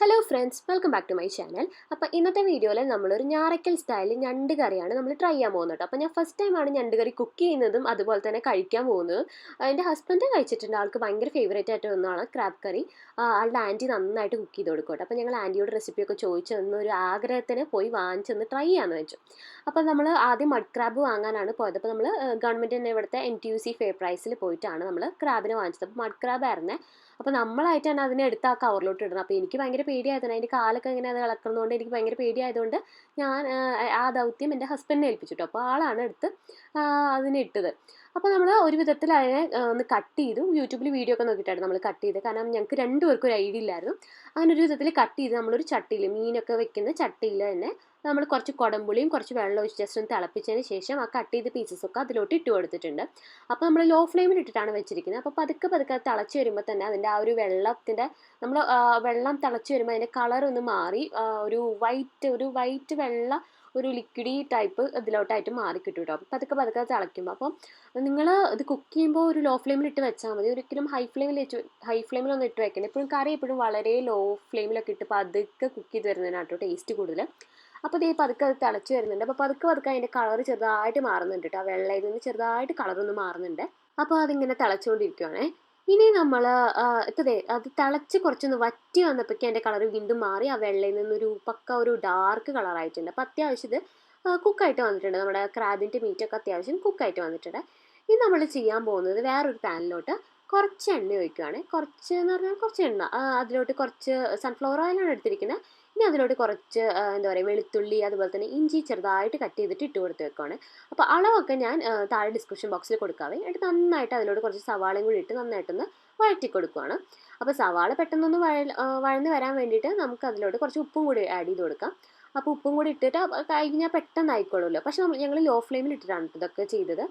Hello friends, welcome back to my channel. അപ്പോൾ ഇന്നത്തെ വീഡിയോയിൽ നമ്മളൊരു ഞാറയ്ക്കൽ സ്റ്റൈലിൽ ഞണ്ട് കറിയാണ് നമ്മൾ ട്രൈ ചെയ്യാൻ പോകുന്നത് കേട്ടോ. അപ്പോൾ ഞാൻ ഫസ്റ്റ് ടൈമാണ് ഞണ്ട് കറി കുക്ക് ചെയ്യുന്നതും അതുപോലെ തന്നെ കഴിക്കാൻ പോകുന്നതും. എൻ്റെ ഹസ്ബൻഡ് കഴിച്ചിട്ടുണ്ട്, ആൾക്ക് ഭയങ്കര ഫേവറേറ്റ് ആയിട്ട് ഒന്നാണ് ക്രാബ് കറി. ആളുടെ ആൻറ്റി നന്നായിട്ട് കുക്ക് ചെയ്ത് കൊടുക്കും കേട്ടോ. അപ്പോൾ ഞങ്ങൾ ആൻറ്റിയോട് റെസിപ്പിയൊക്കെ ചോദിച്ചു ഒരു ആഗ്രഹത്തിന് പോയി വാങ്ങിച്ചൊന്ന് ട്രൈ ചെയ്യാമെന്ന് വെച്ചു. അപ്പോൾ നമ്മൾ ആദ്യം മഡ് ക്രാബ് വാങ്ങാനാണ് പോയത്. അപ്പോൾ നമ്മൾ ഗവൺമെൻറ് തന്നെ ഇവിടുത്തെ NTUC ഫെയർ പ്രൈസിൽ പോയിട്ടാണ് നമ്മൾ ക്രാബിനെ വാങ്ങിച്ചത്. അപ്പോൾ മഡ് ക്രാബ് ആയിരുന്നേ. അപ്പോൾ നമ്മളായിട്ട് തന്നെ അതിനെ എടുത്ത് ആ കവറിലോട്ട് ഇടണം. അപ്പോൾ എനിക്ക് ഭയങ്കര പേടിയായതുകൊണ്ട് അതിൻ്റെ കാലൊക്കെ ഇങ്ങനെ അത് ഇളക്കുന്നതുകൊണ്ട് എനിക്ക് ഭയങ്കര പേടിയായതുകൊണ്ട് ഞാൻ ആ ദൗത്യം എൻ്റെ ഹസ്ബൻഡിനെ ഏൽപ്പിച്ചു കേട്ടോ. അപ്പോൾ ആളാണ് എടുത്ത് അതിനെ ഇട്ടത്. അപ്പോൾ നമ്മൾ ഒരു വിധത്തിൽ അതിനെ ഒന്ന് കട്ട് ചെയ്തു. യൂട്യൂബിൽ വീഡിയോ ഒക്കെ നോക്കിയിട്ടായിരുന്നു നമ്മൾ കട്ട് ചെയ്തത്. കാരണം ഞങ്ങൾക്ക് രണ്ടുപേർക്കും ഒരു ഐഡിയ ഇല്ലായിരുന്നു. അങ്ങനെ ഒരു വിധത്തിൽ കട്ട് ചെയ്ത് നമ്മളൊരു ചട്ടിയിൽ, മീനൊക്കെ വെക്കുന്ന ചട്ടിയിൽ തന്നെ നമ്മൾ കുറച്ച് കുടംപുളിയും കുറച്ച് വെള്ളം ഒഴിച്ച് ജസ്റ്റ് ഒന്ന് തിളപ്പിച്ചതിന് ശേഷം ആ കട്ട് ചെയ്ത പീസസൊക്കെ അതിലോട്ട് ഇട്ട് കൊടുത്തിട്ടുണ്ട്. അപ്പോൾ നമ്മൾ ലോ ഫ്ലെയിമിൽ ഇട്ടിട്ടാണ് വെച്ചിരിക്കുന്നത്. അപ്പോൾ പതുക്കെ പതുക്കെ തിളച്ച് വരുമ്പോൾ തന്നെ അതിൻ്റെ ആ ഒരു വെള്ളത്തിൻ്റെ നമ്മൾ വെള്ളം തിളച്ച് വരുമ്പോൾ അതിൻ്റെ കളർ ഒന്ന് മാറി ഒരു വൈറ്റ് വെള്ള ഒരു ലിക്വിഡി ടൈപ്പ് ഇതിലോട്ടായിട്ട് മാറി കിട്ടും കേട്ടോ. അപ്പോൾ പതുക്കെ പതുക്കെ തിളയ്ക്കുമ്പോൾ അപ്പം നിങ്ങൾ ഇത് കുക്ക് ചെയ്യുമ്പോൾ ഒരു ലോ ഫ്ലെയിമിൽ ഇട്ട് വെച്ചാൽ മതി. ഒരിക്കലും ഹൈ ഫ്ലെയിമിലൊന്നും ഇട്ട് വെക്കണം. എപ്പോഴും കറി എപ്പോഴും വളരെ ലോ ഫ്ലെയിമിലൊക്കെ ഇട്ട് പതുക്കെ കുക്ക് ചെയ്ത് വരുന്നതിനാണ് കേട്ടോ ടേസ്റ്റ് കൂടുതൽ. അപ്പോൾ ഇതേ പതുക്കെ അത് തിളച്ച് വരുന്നുണ്ട്. അപ്പോൾ പതുക്കെ പതുക്കെ അതിൻ്റെ കളർ ചെറുതായിട്ട് മാറുന്നുണ്ട് കേട്ടോ. ആ വെള്ളയിൽ നിന്ന് ചെറുതായിട്ട് കളറൊന്ന് മാറുന്നുണ്ട്. അപ്പോൾ അതിങ്ങനെ തിളച്ചുകൊണ്ടിരിക്കുകയാണേ. ഇനി നമ്മൾ ഇപ്പോൾ അത് തിളച്ച് കുറച്ചൊന്ന് വറ്റി വന്നപ്പോഴേക്കും അതിൻ്റെ കളർ വീണ്ടും മാറി ആ വെള്ളയിൽ നിന്നൊരു ഒരു ഡാർക്ക് കളറായിട്ടുണ്ട്. അപ്പോൾ അത്യാവശ്യം ഇത് കുക്കായിട്ട് വന്നിട്ടുണ്ട്. നമ്മുടെ ക്രാബിൻ്റെ മീറ്റൊക്കെ അത്യാവശ്യം കുക്കായിട്ട് വന്നിട്ടുണ്ട്. ഇനി നമ്മൾ ചെയ്യാൻ പോകുന്നത് വേറൊരു പാനിലോട്ട് കുറച്ച് എണ്ണ ഒഴിക്കുകയാണ്. കുറച്ച് എന്ന് പറഞ്ഞാൽ കുറച്ച് എണ്ണ, അതിലോട്ട് കുറച്ച് സൺഫ്ലവർ ഓയിലാണ് എടുത്തിരിക്കുന്നത്. ഇനി അതിലോട്ട് കുറച്ച് എന്താ പറയുക, വെളുത്തുള്ളി അതുപോലെ തന്നെ ഇഞ്ചി ചെറുതായിട്ട് കട്ട് ചെയ്തിട്ട് ഇട്ട് കൊടുത്ത് വെക്കുകയാണ്. അപ്പോൾ അളവൊക്കെ ഞാൻ താഴെ ഡിസ്ക്രിപ്ഷൻ ബോക്സിൽ കൊടുക്കാവേ. എന്നിട്ട് നന്നായിട്ട് അതിലോട്ട് കുറച്ച് സവാളയും കൂടി ഇട്ട് നന്നായിട്ടൊന്ന് വഴറ്റി കൊടുക്കുകയാണ്. അപ്പോൾ സവാള പെട്ടെന്നൊന്ന് വഴന്ന് വരാൻ വേണ്ടിയിട്ട് നമുക്ക് അതിലോട്ട് കുറച്ച് ഉപ്പും കൂടി ആഡ് ചെയ്ത് കൊടുക്കാം. അപ്പോൾ ഉപ്പും കൂടി ഇട്ടിട്ട് കഴിഞ്ഞാൽ പെട്ടെന്ന് ആയിക്കോളുമല്ലോ. പക്ഷേ ഞങ്ങൾ ലോ ഫ്ലെയിമിൽ ഇട്ടിട്ടാണ് ഇതൊക്കെ ചെയ്തത്.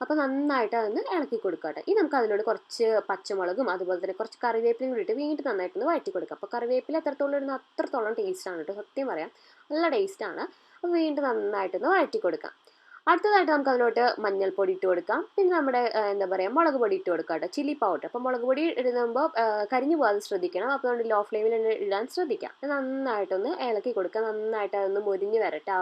അപ്പോൾ നന്നായിട്ട് അതൊന്ന് ഇളക്കി കൊടുക്കട്ടെ. ഇനി നമുക്ക് അതിലോട്ട് കുറച്ച് പച്ചമുളകും അതുപോലെ തന്നെ കുറച്ച് കറിവേപ്പിലയും കൂടി ഇട്ട് വീണ്ടും നന്നായിട്ടൊന്ന് വഴറ്റി കൊടുക്കുക. അപ്പോൾ കറിവേപ്പില എത്രത്തോളം ഇടുന്ന അത്രത്തോളം ടേസ്റ്റാണ് കേട്ടോ, സത്യം പറയാം, നല്ല ടേസ്റ്റാണ്. അപ്പോൾ വീണ്ടും നന്നായിട്ടൊന്ന് വഴറ്റി കൊടുക്കാം. അടുത്തതായിട്ട് നമുക്ക് അതിലോട്ട് മഞ്ഞൾപ്പൊടി ഇട്ട് കൊടുക്കാം. പിന്നെ നമ്മുടെ എന്താ പറയുക, മുളക് പൊടി ഇട്ട് കൊടുക്കാം കേട്ടോ, ചില്ലി പൗഡർ. അപ്പോൾ മുളക് പൊടി ഇടുമ്പോൾ കരിഞ്ഞു പോകാതെ ശ്രദ്ധിക്കണം. അപ്പോൾ അതുകൊണ്ട് ലോ ഫ്ലെയിമിൽ തന്നെ ഇടാൻ ശ്രദ്ധിക്കാം. നന്നായിട്ടൊന്ന് ഇളക്കി കൊടുക്കുക. നന്നായിട്ട് അതൊന്ന് മൊരിഞ്ഞ് വരട്ടെ.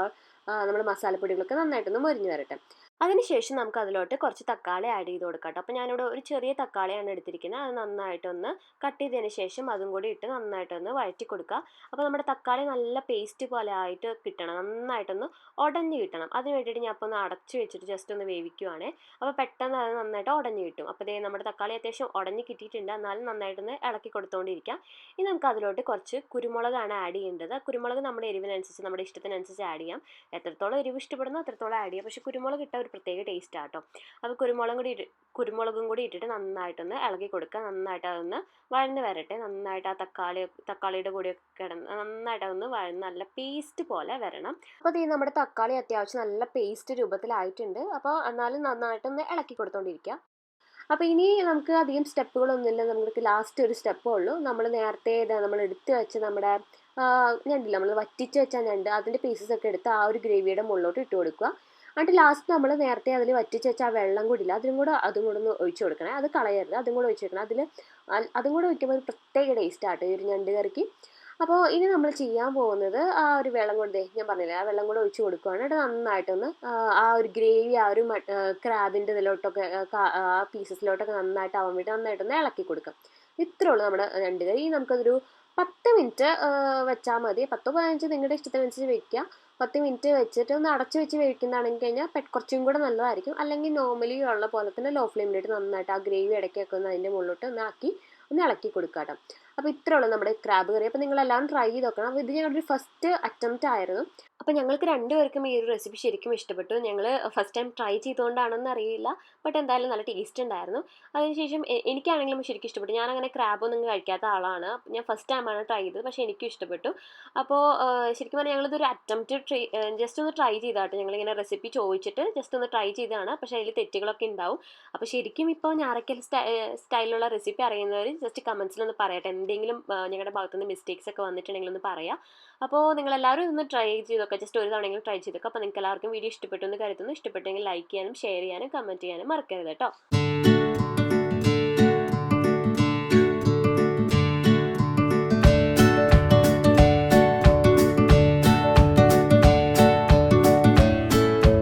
നമ്മുടെ മസാലപ്പൊടികളൊക്കെ നന്നായിട്ടൊന്ന് മൊരിഞ്ഞ് വരട്ടെ. അതിനുശേഷം നമുക്ക് അതിലോട്ട് കുറച്ച് തക്കാളി ആഡ് ചെയ്ത് കൊടുക്കാം കേട്ടോ. അപ്പോൾ ഞാനിവിടെ ഒരു ചെറിയ തക്കാളിയാണ് എടുത്തിരിക്കുന്നത്. അത് നന്നായിട്ടൊന്ന് കട്ട് ചെയ്തതിന് ശേഷം അതും കൂടി ഇട്ട് നന്നായിട്ടൊന്ന് വഴറ്റി കൊടുക്കുക. അപ്പോൾ നമ്മുടെ തക്കാളി നല്ല പേസ്റ്റ് പോലെ ആയിട്ട് കിട്ടണം, നന്നായിട്ടൊന്ന് ഉടഞ്ഞ് കിട്ടണം. അതിന് വേണ്ടിയിട്ട് ഞാൻ അപ്പോൾ ഒന്ന് അടച്ച് വെച്ചിട്ട് ജസ്റ്റ് ഒന്ന് വേവിക്കുവാണേ. അപ്പോൾ പെട്ടെന്ന് അത് നന്നായിട്ട് ഉടഞ്ഞ് കിട്ടും. അപ്പോൾ നമ്മുടെ തക്കാളി അത്യാവശ്യം ഉടഞ്ഞ് കിട്ടിയിട്ടുണ്ട്. എന്നാലും നന്നായിട്ടൊന്ന് ഇളക്കി കൊടുത്തുകൊണ്ടിരിക്കാം. ഇനി നമുക്ക് അതിലോട്ട് കുറച്ച് കുരുമുളകാണ് ആഡ് ചെയ്യേണ്ടത്. കുരുമുളക് നമ്മുടെ എരിവിനനുസരിച്ച്, നമ്മുടെ ഇഷ്ടത്തിനനുസരിച്ച് ആഡ് ചെയ്യാം. എത്രത്തോളം എരിവ് ഇഷ്ടപ്പെടുന്നോ അത്രത്തോളം ആഡ് ചെയ്യാം. പക്ഷേ കുരുമുളക് ഇട്ട ഒരു പ്രത്യേക ടേസ്റ്റാണ് കേട്ടോ. അപ്പോൾ കുരുമുളകും കൂടി ഇട്ടിട്ട് നന്നായിട്ടൊന്ന് ഇളക്കി കൊടുക്കുക. നന്നായിട്ട് അതൊന്ന് വഴന്ന് വരട്ടെ. നന്നായിട്ട് ആ തക്കാളിയുടെ കൂടെയൊക്കെ കിടന്ന് നന്നായിട്ട് അതൊന്ന് വഴന്ന് നല്ല പേസ്റ്റ് പോലെ വരണം. അപ്പോൾ നമ്മുടെ തക്കാളി അത്യാവശ്യം നല്ല പേസ്റ്റ് രൂപത്തിലായിട്ടുണ്ട്. അപ്പോൾ എന്നാലും നന്നായിട്ടൊന്ന് ഇളക്കി കൊടുത്തുകൊണ്ടിരിക്കുക. അപ്പോൾ ഇനി നമുക്ക് അധികം സ്റ്റെപ്പുകളൊന്നുമില്ല. നമുക്ക് ലാസ്റ്റ് ഒരു സ്റ്റെപ്പേ ഉള്ളൂ. നമ്മൾ നേരത്തെ നമ്മൾ എടുത്ത് വെച്ച് നമ്മുടെ ഞണ്ടില്ല, നമ്മൾ വറ്റിച്ച് വെച്ച ഞണ്ട്, അതിൻ്റെ പീസസൊക്കെ എടുത്ത് ആ ഒരു ഗ്രേവിയുടെ മുകളിലോട്ട് ഇട്ട് കൊടുക്കുക. എന്നിട്ട് ലാസ്റ്റ് നമ്മൾ നേരത്തെ അതിൽ വറ്റിച്ച് വെച്ച ആ വെള്ളം കൂടി ഇല്ല, അതും കൂടെ ഒന്ന് ഒഴിച്ച് കൊടുക്കണേ. അത് കളയരുത്, അതും കൂടെ ഒഴിച്ച് വെക്കണം. അതും കൂടെ ഒഴിക്കുമ്പോൾ ഒരു പ്രത്യേക ടേസ്റ്റാട്ടോ ഈ ഒരു ഞണ്ട് കറിക്ക്. അപ്പോൾ ഇനി നമ്മൾ ചെയ്യാൻ പോകുന്നത് ആ ഒരു വെള്ളം കൊണ്ട്, ഞാൻ പറഞ്ഞില്ലേ, ആ വെള്ളം കൂടെ ഒഴിച്ച് കൊടുക്കുകയാണ്. എന്നിട്ട് നന്നായിട്ടൊന്ന് ആ ഒരു ഗ്രേവി ആ ഒരു ക്രാബിൻ്റെ ഇതിലോട്ടൊക്കെ ആ പീസസിലോട്ടൊക്കെ നന്നായിട്ട് ആവാൻ വേണ്ടി നന്നായിട്ടൊന്ന് ഇളക്കി കൊടുക്കാം. ഇത്രേ ഉള്ളൂ നമ്മുടെ ഞണ്ട് കറി. നമുക്കതൊരു 10 മിനിറ്റ് വെച്ചാൽ മതി. 10-15 നിങ്ങളുടെ ഇഷ്ടത്തിനനുസരിച്ച് വെക്കുക. 10 മിനിറ്റ് വെച്ചിട്ട് ഒന്ന് അടച്ച് വെച്ച് വേവിക്കുന്നതാണെങ്കിൽ കഴിഞ്ഞാൽ കുറച്ചും കൂടെ നല്ലതായിരിക്കും. അല്ലെങ്കിൽ നോർമലി ഉള്ള പോലെ തന്നെ ലോ ഫ്ലെയിമിലിട്ട് നന്നായിട്ട് ആ ഗ്രേവി ഇടയ്ക്കൊക്കെ ഒന്ന് അതിൻ്റെ മുകളിലോട്ട് ഒന്ന് ഇളക്കി കൊടുക്കുക കേട്ടോ. അപ്പോൾ ഇത്രേ ഉള്ളൂ നമ്മുടെ ക്രാബ് കറി. അപ്പോൾ നിങ്ങളെല്ലാം ട്രൈ ചെയ്ത് നോക്കണം. അപ്പോൾ ഇത് ഞങ്ങളുടെ ഒരു ഫസ്റ്റ് അറ്റംപ്റ്റ് ആയിരുന്നു. അപ്പോൾ ഞങ്ങൾക്ക് രണ്ടുപേർക്കും ഈ ഒരു റെസിപ്പി ശരിക്കും ഇഷ്ടപ്പെട്ടു. ഞങ്ങൾ ഫസ്റ്റ് ടൈം ട്രൈ ചെയ്തുകൊണ്ടാണെന്ന് അറിയില്ല, ബട്ട് എന്തായാലും നല്ല ടേസ്റ്റ് ഉണ്ടായിരുന്നു. അതിനുശേഷം എനിക്കാണെങ്കിലും ശരിക്കും ഇഷ്ടപ്പെട്ടു. ഞാനങ്ങനെ ക്രാബൊന്നും കഴിക്കാത്ത ആളാണ്. ഞാൻ ഫസ്റ്റ് ടൈമാണ് ട്രൈ ചെയ്തത്, പക്ഷേ എനിക്കും ഇഷ്ടപ്പെട്ടു. അപ്പോൾ ശരിക്കും പറഞ്ഞാൽ ഞങ്ങളിതൊരു അറ്റംപ്റ്റ് ജസ്റ്റ് ഒന്ന് ട്രൈ ചെയ്താട്ടോ. ഞങ്ങളിങ്ങനെ റെസിപ്പി ചോദിച്ചിട്ട് ജസ്റ്റ് ഒന്ന് ട്രൈ ചെയ്തതാണ്. പക്ഷേ അതിൽ തെറ്റുകളൊക്കെ ഉണ്ടാവും. അപ്പോൾ ശരിക്കും ഇപ്പോൾ ഞാറയ്ക്കൽ സ്റ്റൈലിലുള്ള റെസിപ്പി അറിയുന്നവർ ജസ്റ്റ് കമൻസിലൊന്ന് പറയട്ടെ. എന്തെങ്കിലും ഞങ്ങളുടെ ഭാഗത്തുനിന്ന് മിസ്റ്റേക്സ് ഒക്കെ വന്നിട്ടുണ്ടെങ്കിൽ ഒന്ന് പറയാം. അപ്പോൾ നിങ്ങളെല്ലാവരും ഒന്ന് ട്രൈ ചെയ്തൊക്കെ, ജസ്റ്റ് ഒരു തവണയെങ്കിലും ട്രൈ ചെയ്തൊക്കെ. അപ്പോൾ നിങ്ങൾക്ക് എല്ലാവർക്കും വീഡിയോ ഇഷ്ടപ്പെട്ടു എന്ന് കരുതുന്നു. ഇഷ്ടപ്പെട്ടെങ്കിൽ ലൈക്ക് ചെയ്യാനും ഷെയർ ചെയ്യാനും കമൻറ്റ് ചെയ്യാനും മറക്കരുത് കേട്ടോ.